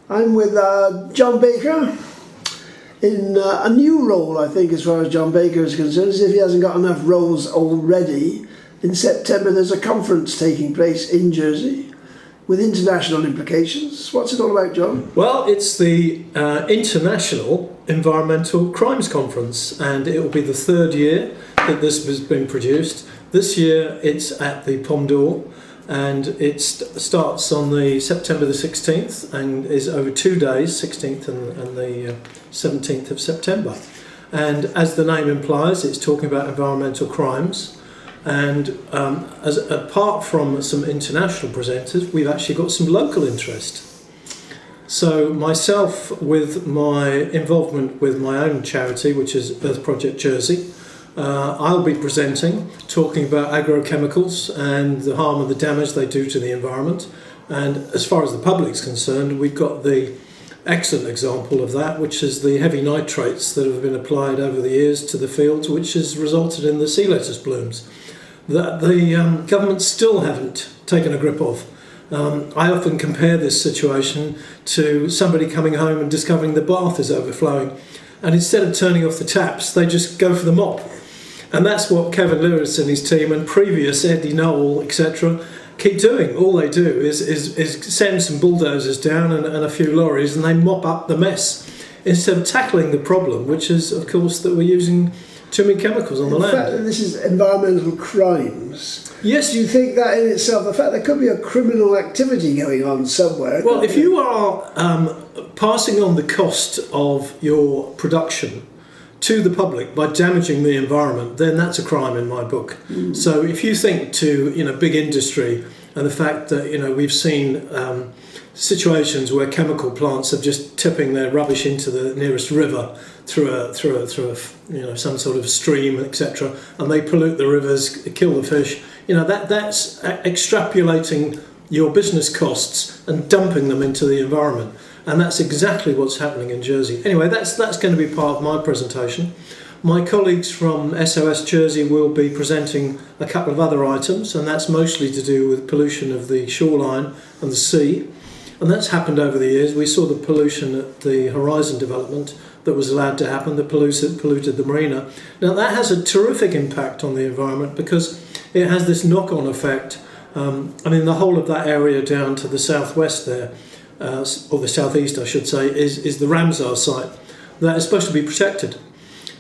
I'm with John Baker in a new role, I think, as far as John Baker is concerned, as if he hasn't got enough roles already. In September, there's a conference taking place in Jersey with international implications. What's it all about, John? Well, it's the International Environmental Crimes Conference, and it will be the third year that this has been produced. This year it's at the Pomme d'Or, and it starts on the September the 16th and is over 2 days, 16th and the 17th of September. And as the name implies, it's talking about environmental crimes. And apart from some international presenters, we've actually got some local interest. So myself, with my involvement with my own charity, which is Earth Project Jersey, I'll be presenting, talking about agrochemicals and the harm and the damage they do to the environment. And as far as the public's concerned, we've got the excellent example of that, which is the heavy nitrates that have been applied over the years to the fields, which has resulted in the sea lettuce blooms that the government still haven't taken a grip of. I often compare this situation to somebody coming home and discovering the bath is overflowing, and instead of turning off the taps, they just go for the mop. And that's what Kevin Lewis and his team and previous Eddie Noel, etc., keep doing. All they do is send some bulldozers down and a few lorries, and they mop up the mess instead of tackling the problem, which is, of course, that we're using too many chemicals on the land. The fact that this is environmental crimes. Yes. Do you think that in itself, the fact there could be a criminal activity going on somewhere? Well, if you are passing on the cost of your production to the public by damaging the environment, then that's a crime in my book. So if you think to big industry and the fact that we've seen situations where chemical plants are just tipping their rubbish into the nearest river through a some sort of stream, etc., and they pollute the rivers, kill the fish. That's extrapolating your business costs and dumping them into the environment. And that's exactly what's happening in Jersey. Anyway, that's going to be part of my presentation. My colleagues from SOS Jersey will be presenting a couple of other items, and that's mostly to do with pollution of the shoreline and the sea. And that's happened over the years. We saw the pollution at the Horizon development that was allowed to happen, that polluted the marina. Now that has a terrific impact on the environment because it has this knock-on effect. The whole of that area down to the southwest there, or the southeast I should say, is the Ramsar site that is supposed to be protected.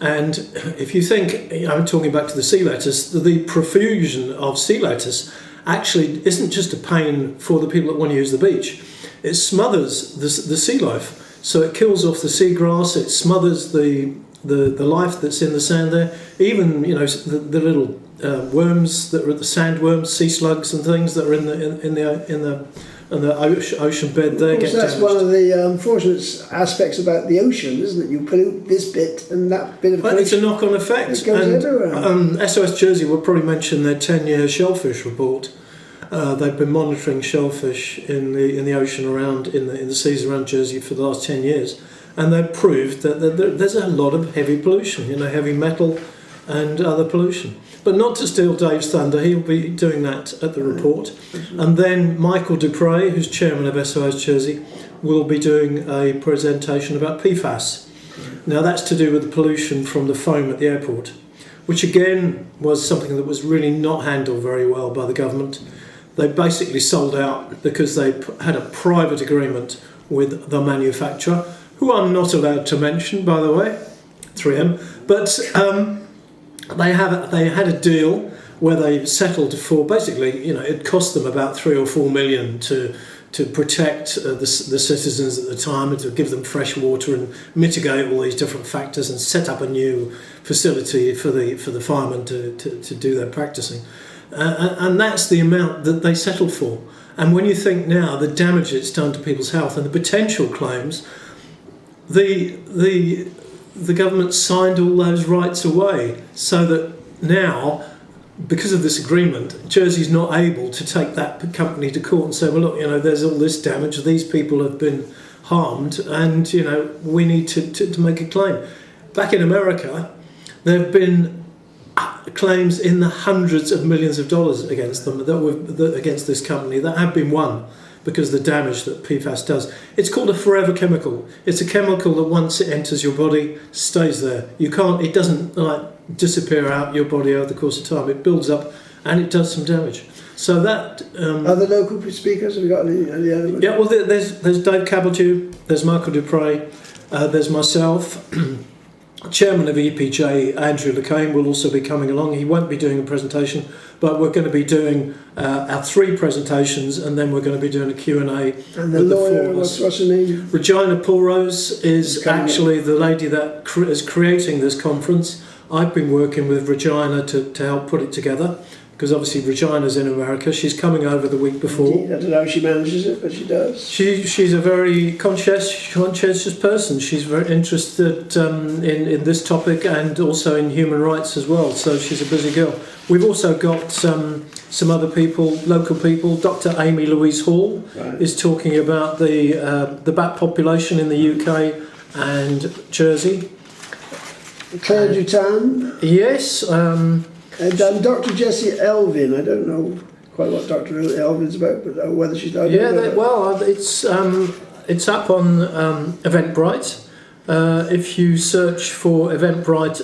And if you think, I'm talking back to the sea lettuce, the profusion of sea lettuce actually isn't just a pain for the people that want to use the beach. It smothers the sea life. So it kills off the seagrass, it smothers the life that's in the sand there. Even the little worms that are the sandworms, sea slugs and things that are in the ocean bed there get damaged. That's one of the unfortunate aspects about the ocean, isn't it? You pollute this bit and that bit of. Well, it's a knock-on effect. It goes everywhere. SOS Jersey will probably mention their 10-year shellfish report. They've been monitoring shellfish in the ocean around in the seas around Jersey for the last 10 years, and they've proved that there's a lot of heavy pollution, heavy metal and other pollution. But not to steal Dave's thunder, he'll be doing that at the report. And then Michael Dupre, who's chairman of SOS Jersey, will be doing a presentation about PFAS. Now that's to do with the pollution from the foam at the airport, which again was something that was really not handled very well by the government. They basically sold out because they had a private agreement with the manufacturer, who I'm not allowed to mention, by the way, 3M. But they had a deal where they settled for basically, it cost them about 3 or 4 million to protect the citizens at the time and to give them fresh water and mitigate all these different factors and set up a new facility for the firemen to do their practicing. And that's the amount that they settled for. And when you think now the damage it's done to people's health and the potential claims, the government signed all those rights away so that now, because of this agreement, Jersey's not able to take that company to court and say, well, look, there's all this damage, these people have been harmed, and, we need to make a claim. Back in America, there have been claims in the hundreds of millions of dollars against them, against this company, that have been won. because of the damage that PFAS does. It's called a forever chemical. It's a chemical that once it enters your body, stays there. It doesn't like disappear out your body over the course of time. It builds up and it does some damage. So that... Other local speakers, have you got any other? Yeah, well, there's Dave Cabeldew, there's Michael Dupre, there's myself. Chairman of EPJ, Andrew LeCain, will also be coming along. He won't be doing a presentation, but we're going to be doing our 3 presentations, and then we're going to be doing a Q&A. And the lawyer, what's her name? Regina Pulrose is actually the lady that is creating this conference. I've been working with Regina to help put it together, because obviously Regina's in America. She's coming over the week before. Indeed. I don't know how she manages it, but she does. She's a very conscientious person. She's very interested in this topic and also in human rights as well. So she's a busy girl. We've also got some other people, local people. Dr. Amy Louise Hall is talking about the bat population in the UK and Jersey. Claire Dutan. Yes. And Dr. Jessie Elvin. I don't know quite what Dr. Elvin's about, but whether she's... It's up on Eventbrite. If you search for Eventbrite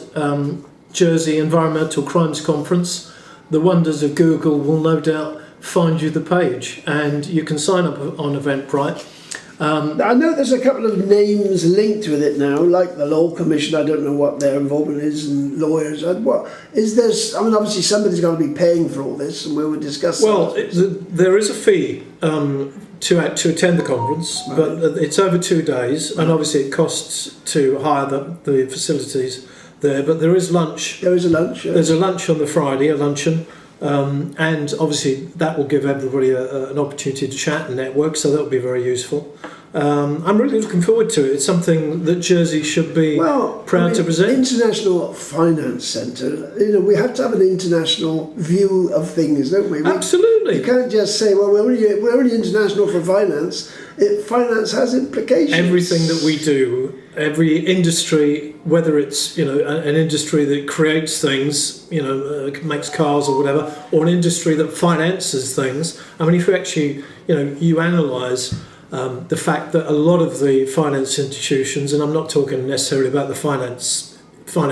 Jersey Environmental Crimes Conference, the wonders of Google will no doubt find you the page, and you can sign up on Eventbrite. I know there's a couple of names linked with it now, like the Law Commission. I don't know what their involvement is, and lawyers. What is there? I mean, obviously somebody's going to be paying for all this, and we will discuss. Well, there is a fee to attend the conference, but it's over 2 days, and obviously it costs to hire the facilities there. But there is lunch. There is a lunch. Yes. There's a lunch on the Friday, a luncheon. And obviously that will give everybody an opportunity to chat and network, so that will be very useful. I'm really looking forward to it. It's something that Jersey should be proud to present. International Finance Centre, we have to have an international view of things, don't we? Absolutely. You can't just say, well, we're only international for finance. Finance has implications. Everything that we do, every industry, whether it's an industry that creates things, makes cars or whatever, or an industry that finances things. I mean, if you actually, you analyse the fact that a lot of the finance institutions, and I'm not talking necessarily about the finance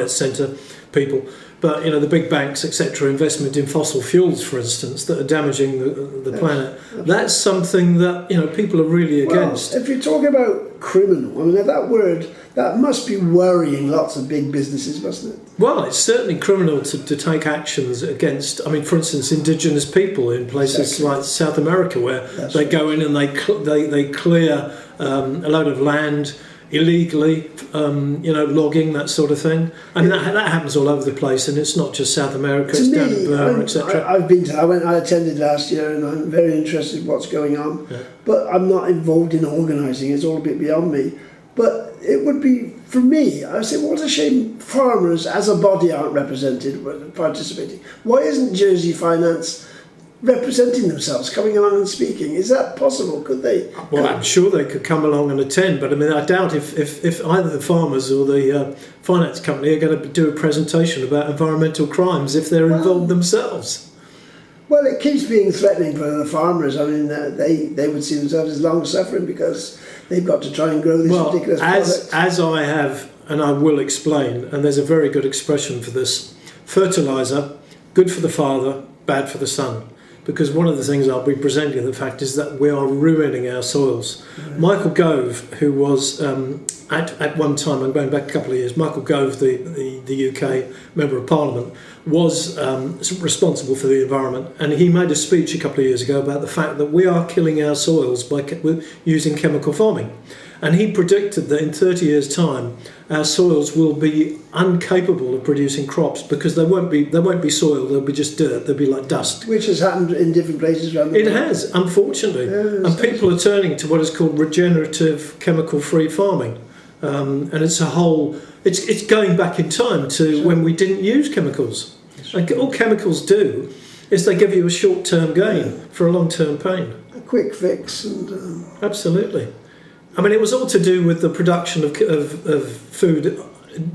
centre people, but the big banks, etc., investment in fossil fuels, for instance, that are damaging the planet. That's something that people are really against. If you're talking about criminal, I mean, that word, that must be worrying lots of big businesses, mustn't it? Well, it's certainly criminal to take actions against, for instance, indigenous people in places like South America, where they go in and they clear a load of land illegally, logging, that sort of thing. I mean, that happens all over the place, and it's not just South America, it's down in Burma, etc. I've been I attended last year, and I'm very interested in what's going on, but I'm not involved in organising. It's all a bit beyond me. But it would be, for me, I say, what a shame farmers as a body aren't represented, participating. Why isn't Jersey Finance representing themselves, coming along and speaking? Is that possible? Could they? Well, I'm sure they could come along and attend, but I doubt if either the farmers or the finance company are going to do a presentation about environmental crimes if they're involved themselves. Well, it keeps being threatening for the farmers. I mean, they would see themselves as long-suffering because they've got to try and grow these ridiculous products. As I have, and I will explain, and there's a very good expression for this, fertiliser, good for the father, bad for the son. Because one of the things I'll be presenting, the fact is that we are ruining our soils. Right. Michael Gove, who was at one time, I'm going back a couple of years, Michael Gove, the UK Member of Parliament, was responsible for the environment, and he made a speech a couple of years ago about the fact that we are killing our soils by using chemical farming. And he predicted that in 30 years' time, our soils will be incapable of producing crops because they won't be soil, they'll be just dirt, they'll be like dust. Which has happened in different places around the world. It has, unfortunately. And people are turning to what is called regenerative chemical-free farming. And it's it's going back in time to when we didn't use chemicals. Like, all chemicals do is they give you a short-term gain for a long-term pain. A quick fix. And Absolutely. I mean, it was all to do with the production of food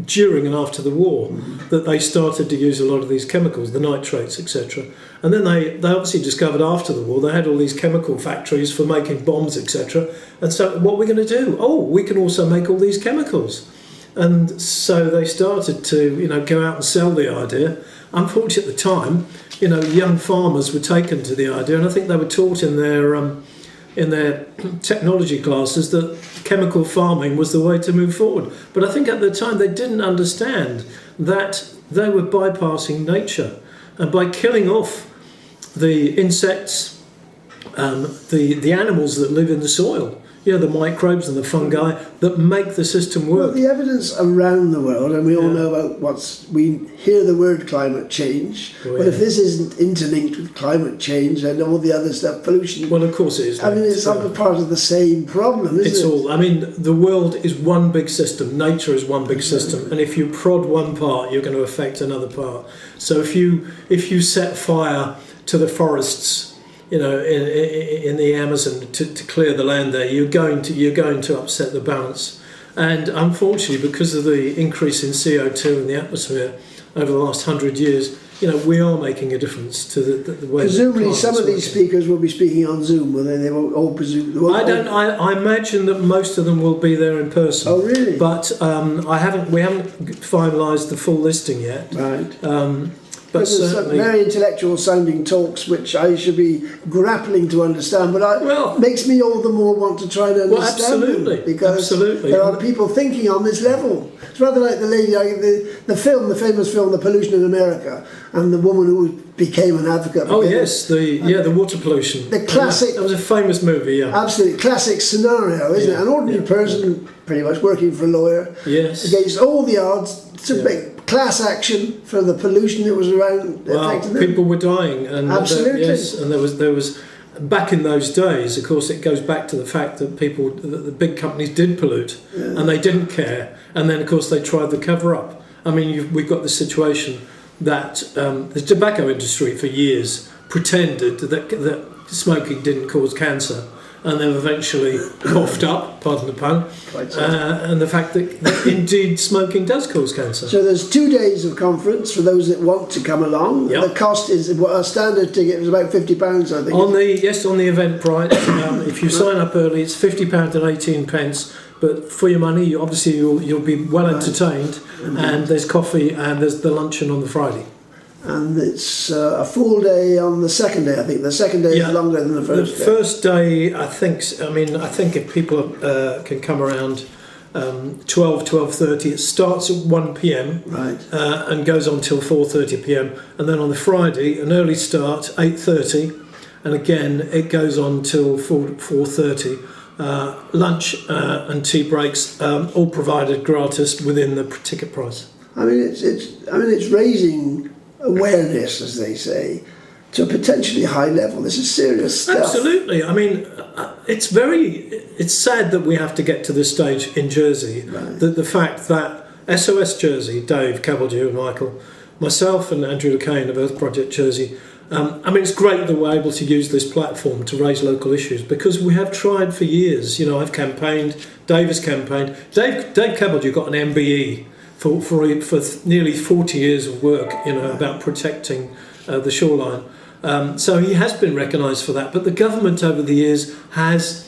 during and after the war that they started to use a lot of these chemicals, the nitrates, etc. And then they obviously discovered after the war they had all these chemical factories for making bombs, etc. And so what are we going to do? Oh, we can also make all these chemicals. And so they started to, go out and sell the idea. Unfortunately, at the time, young farmers were taken to the idea, and I think they were taught in their technology classes that chemical farming was the way to move forward. But I think at the time they didn't understand that they were bypassing nature, and by killing off the insects, the animals that live in the soil, the microbes and the fungi that make the system Well, work. the evidence around the world, and we all know about we hear the word climate change, Oh, but yeah. if this isn't interlinked with climate change and all the other stuff, pollution, Well, of course it is. I mean, it's all part of the same problem, isn't It's it? all. I mean, the world is one big system. Nature is one big system, and if you prod one part, you're going to affect another part. So if you set fire to the forests, in the Amazon to clear the land there, you're going to upset the balance. And unfortunately, because of the increase in CO2 in the atmosphere over the last 100 years, we are making a difference to the way. Presumably, some of these speakers will be speaking on Zoom, will they? They won't all presume. I imagine that most of them will be there in person. Oh, really? But we haven't finalised the full listing yet. Right. But There's some certainly, very intellectual sounding talks which I should be grappling to understand, but makes me all the more want to try and understand absolutely, them, because absolutely. there are people thinking on this level. It's rather like the lady, the famous film, The Pollution in America, and the woman who became an advocate. Oh yes, the water pollution. The classic. That was a famous movie. Yeah. Absolutely classic scenario, isn't it? An ordinary person, pretty much working for a lawyer, Yes. against all the odds to make class action for the pollution that was around affecting them. People were dying, and Absolutely. yes, and there was back in those days. Of course, it goes back to the fact that the big companies did pollute, and they didn't care. And then, of course, they tried the cover up. I mean, we've got the situation that the tobacco industry for years pretended that smoking didn't cause cancer, and then eventually coughed up, pardon the pun, and the fact that indeed smoking does cause cancer. So there's 2 days of conference for those that want to come along. Yep. The cost is, a standard ticket is about £50, I think. On the Eventbrite, if you sign up early, it's £50 and 18 pence. But for your money, you'll be well entertained, and there's coffee and there's the luncheon on the Friday. And it's a full day on the second day, I think. The second day is longer than the first day. The first day, I think if people can come around 12:30, it starts at 1 p.m. Right. And goes on till 4:30 p.m. And then on the Friday, an early start, 8:30, and again it goes on till 4:30. Lunch and tea breaks, all provided gratis within the ticket price. I mean, it's raising awareness, as they say, to a potentially high level. This is serious stuff. Absolutely. I mean, it's sad that we have to get to this stage in Jersey. Right. The fact that SOS Jersey, Dave Caballdew and Michael, myself and Andrew Lacane of Earth Project Jersey, it's great that we're able to use this platform to raise local issues, because we have tried for years. I've campaigned, Dave has campaigned. Dave Caballdew got an MBE for nearly 40 years of work, about protecting the shoreline. So he has been recognised for that. But the government over the years has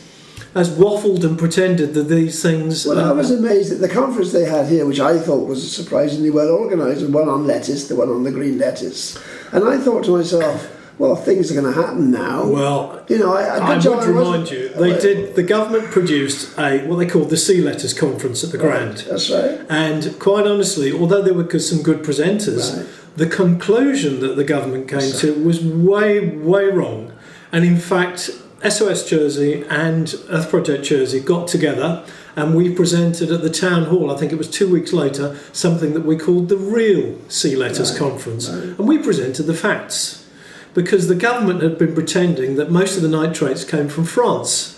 waffled and pretended that these things... Well, I was amazed at the conference they had here, which I thought was surprisingly well organised, and one on lettuce, the one on the green lettuce. And I thought to myself, well, things are going to happen now. Well, I would remind you, the government produced what they called the Sea Letters Conference at the Grand. That's right. And quite honestly, although there were some good presenters, the conclusion that the government came to was way, way wrong. And in fact, SOS Jersey and Earth Project Jersey got together, and we presented at the town hall, I think it was 2 weeks later, something that we called the Real Sea Letters Conference. Right. And we presented the facts, because the government had been pretending that most of the nitrates came from France,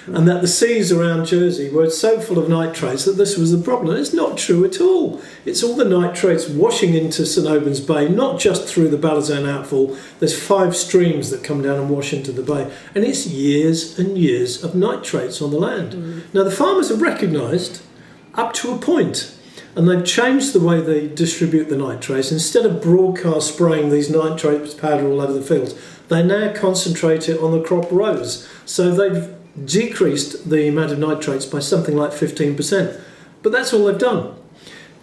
and that the seas around Jersey were so full of nitrates that this was the problem. And it's not true at all. It's all the nitrates washing into St Albans Bay, not just through the Ballazan outfall. There's 5 streams that come down and wash into the bay, and it's years and years of nitrates on the land. Now the farmers have recognised, up to a point, And they've changed the way they distribute the nitrates. Instead of broadcast spraying these nitrates powder all over the fields, they now concentrate it on the crop rows. So they've decreased the amount of nitrates by something like 15%. But that's all they've done.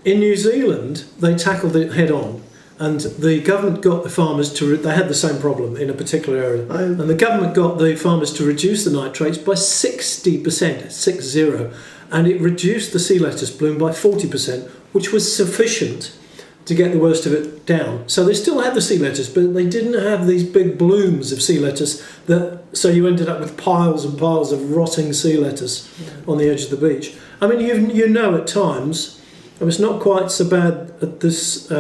In New Zealand, they tackled it head on. And the government got the farmers to, they had the same problem in a particular area. And the government got the farmers to reduce the nitrates by 60%, 60. And it reduced the sea lettuce bloom by 40%, which was sufficient to get the worst of it down. So they still had the sea lettuce, but they didn't have these big blooms of sea lettuce, so you ended up with piles and piles of rotting sea lettuce on the edge of the beach. I mean, you know at times, it's not quite so bad at this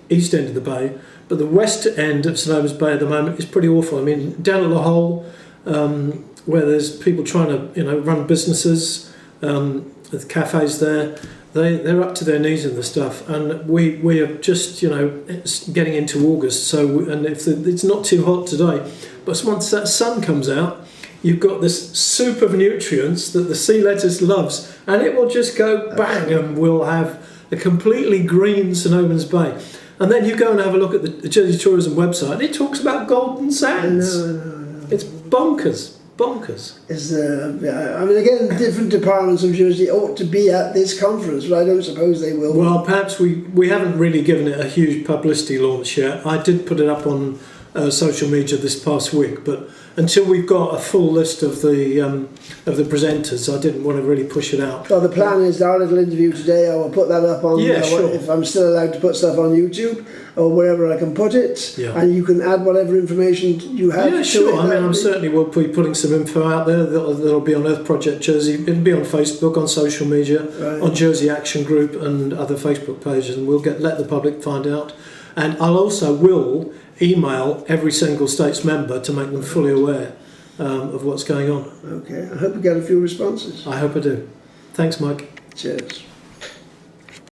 east end of the bay, but the west end of St Helens Bay at the moment is pretty awful. I mean, down at the Hole, where there's people trying to run businesses, with cafes there, they're up to their knees in the stuff, and we are just it's getting into August, so and if it's not too hot today, but once that sun comes out, you've got this soup of nutrients that the sea lettuce loves, and it will just go bang, and we'll have a completely green St Helens Bay. And then you go and have a look at the Jersey Tourism website, and it talks about golden sands. It's bonkers. I mean, again, different departments of Jersey ought to be at this conference, but I don't suppose they will. Well, perhaps we haven't really given it a huge publicity launch yet. I did put it up on social media this past week, but until we've got a full list of the presenters, I didn't want to really push it out. Well, the plan is our little interview today. I will put that up on. Sure. If I'm still allowed to put stuff on YouTube or wherever I can put it, and you can add whatever information you have. Yeah, sure. I mean, I'm certainly will be putting some info out there that'll be on Earth Project Jersey. It'll be on Facebook, on social media, on Jersey Action Group, and other Facebook pages, and we'll let the public find out. And I'll also will email every single state's member to make them fully aware of what's going on. Okay, I hope we get a few responses. I hope I do. Thanks, Mike. Cheers.